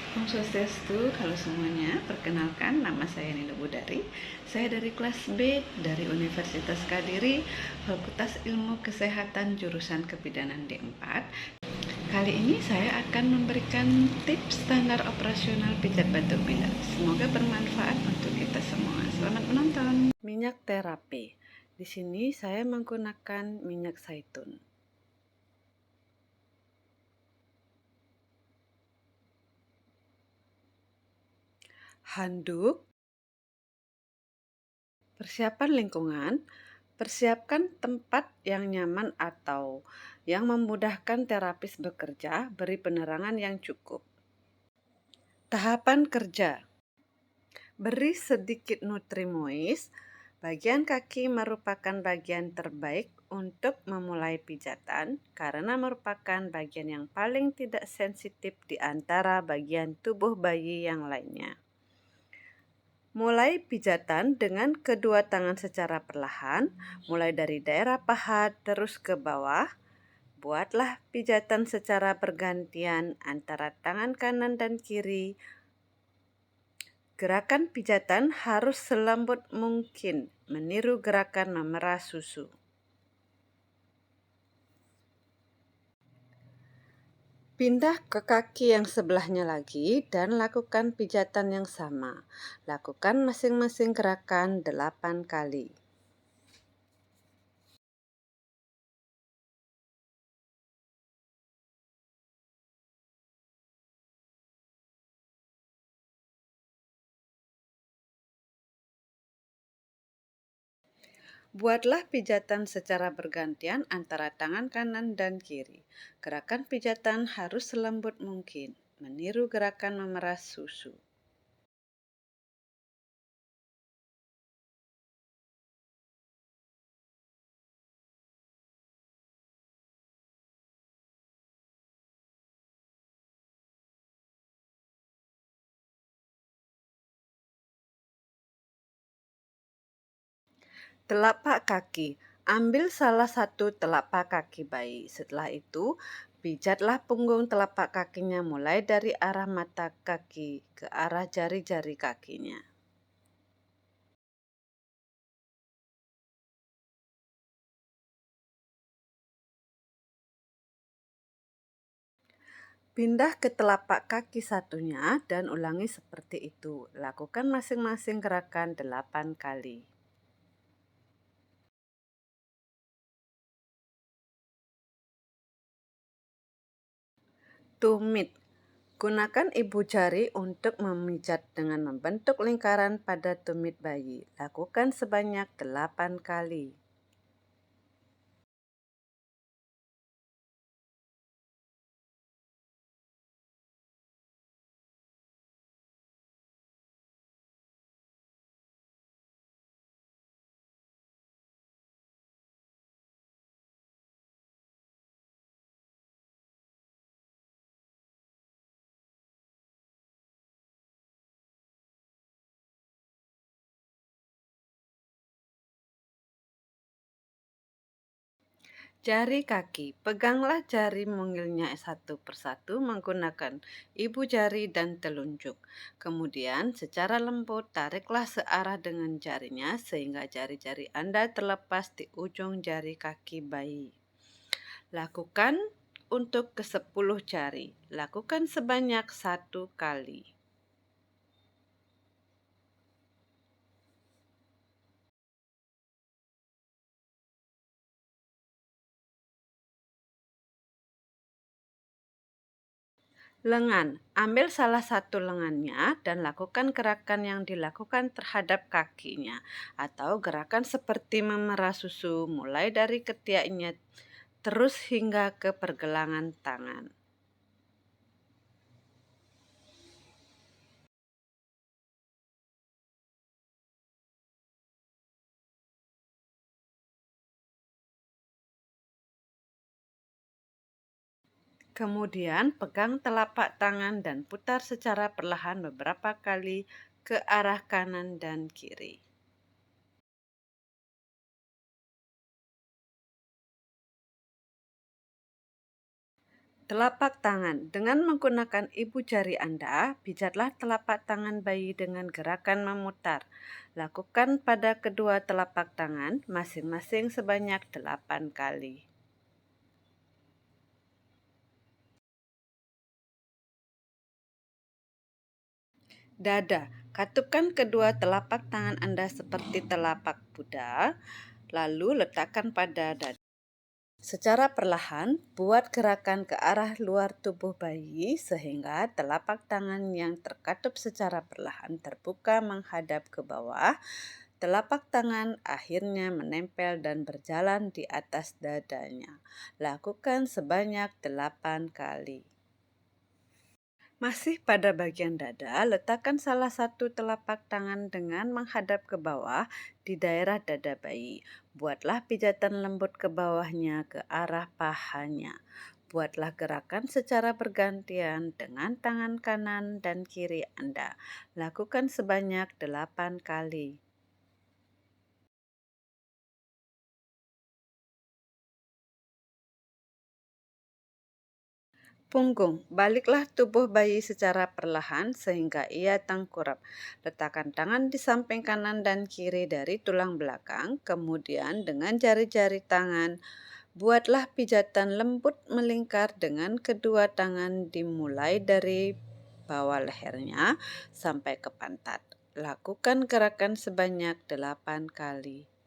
Om Swastiastu, halo semuanya. Perkenalkan, nama saya Nila Budari. Saya dari kelas B dari Universitas Kadiri, Fakultas Ilmu Kesehatan jurusan Kebidanan D4. Kali ini saya akan memberikan tips standar operasional pijat batu bilas. Semoga bermanfaat untuk kita semua. Selamat menonton. Minyak terapi. Di sini saya menggunakan minyak zaitun. Handuk, persiapan lingkungan, persiapkan tempat yang nyaman atau yang memudahkan terapis bekerja, beri penerangan yang cukup. Tahapan kerja. Beri sedikit nutrimois. Bagian kaki merupakan bagian terbaik untuk memulai pijatan karena merupakan bagian yang paling tidak sensitif di antara bagian tubuh bayi yang lainnya. Mulai pijatan dengan kedua tangan secara perlahan, mulai dari daerah paha terus ke bawah. Buatlah pijatan secara bergantian antara tangan kanan dan kiri. Gerakan pijatan harus selembut mungkin, meniru gerakan memerah susu. Pindah ke kaki yang sebelahnya lagi dan lakukan pijatan yang sama. Lakukan masing-masing gerakan 8 kali. Buatlah pijatan secara bergantian antara tangan kanan dan kiri. Gerakan pijatan harus selembut mungkin, meniru gerakan memerah susu. Telapak kaki. Ambil salah satu telapak kaki bayi. Setelah itu, pijatlah punggung telapak kakinya mulai dari arah mata kaki ke arah jari-jari kakinya. Pindah ke telapak kaki satunya dan ulangi seperti itu. Lakukan masing-masing gerakan 8 kali. Tumit. Gunakan ibu jari untuk memijat dengan membentuk lingkaran pada tumit bayi. Lakukan sebanyak 8 kali. Jari kaki. Peganglah jari mungilnya satu persatu menggunakan ibu jari dan telunjuk. Kemudian secara lembut tariklah searah dengan jarinya sehingga jari-jari Anda terlepas di ujung jari kaki bayi. Lakukan untuk ke-10 jari. Lakukan sebanyak 1 kali. Lengan. Ambil salah satu lengannya dan lakukan gerakan yang dilakukan terhadap kakinya atau gerakan seperti memerah susu mulai dari ketiaknya terus hingga ke pergelangan tangan. Kemudian pegang telapak tangan dan putar secara perlahan beberapa kali ke arah kanan dan kiri. Telapak tangan. Dengan menggunakan ibu jari Anda, pijatlah telapak tangan bayi dengan gerakan memutar. Lakukan pada kedua telapak tangan masing-masing sebanyak 8 kali. Dada. Katupkan kedua telapak tangan Anda seperti telapak Buddha, lalu letakkan pada dada. Secara perlahan, buat gerakan ke arah luar tubuh bayi sehingga telapak tangan yang terkatup secara perlahan terbuka menghadap ke bawah. Telapak tangan akhirnya menempel dan berjalan di atas dadanya. Lakukan sebanyak 8 kali. Masih pada bagian dada, letakkan salah satu telapak tangan dengan menghadap ke bawah di daerah dada bayi. Buatlah pijatan lembut ke bawahnya ke arah pahanya. Buatlah gerakan secara bergantian dengan tangan kanan dan kiri Anda. Lakukan sebanyak 8 kali. Punggung. Baliklah tubuh bayi secara perlahan sehingga ia tengkurap. Letakkan tangan di samping kanan dan kiri dari tulang belakang. Kemudian dengan jari-jari tangan, buatlah pijatan lembut melingkar dengan kedua tangan dimulai dari bawah lehernya sampai ke pantat. Lakukan gerakan sebanyak 8 kali.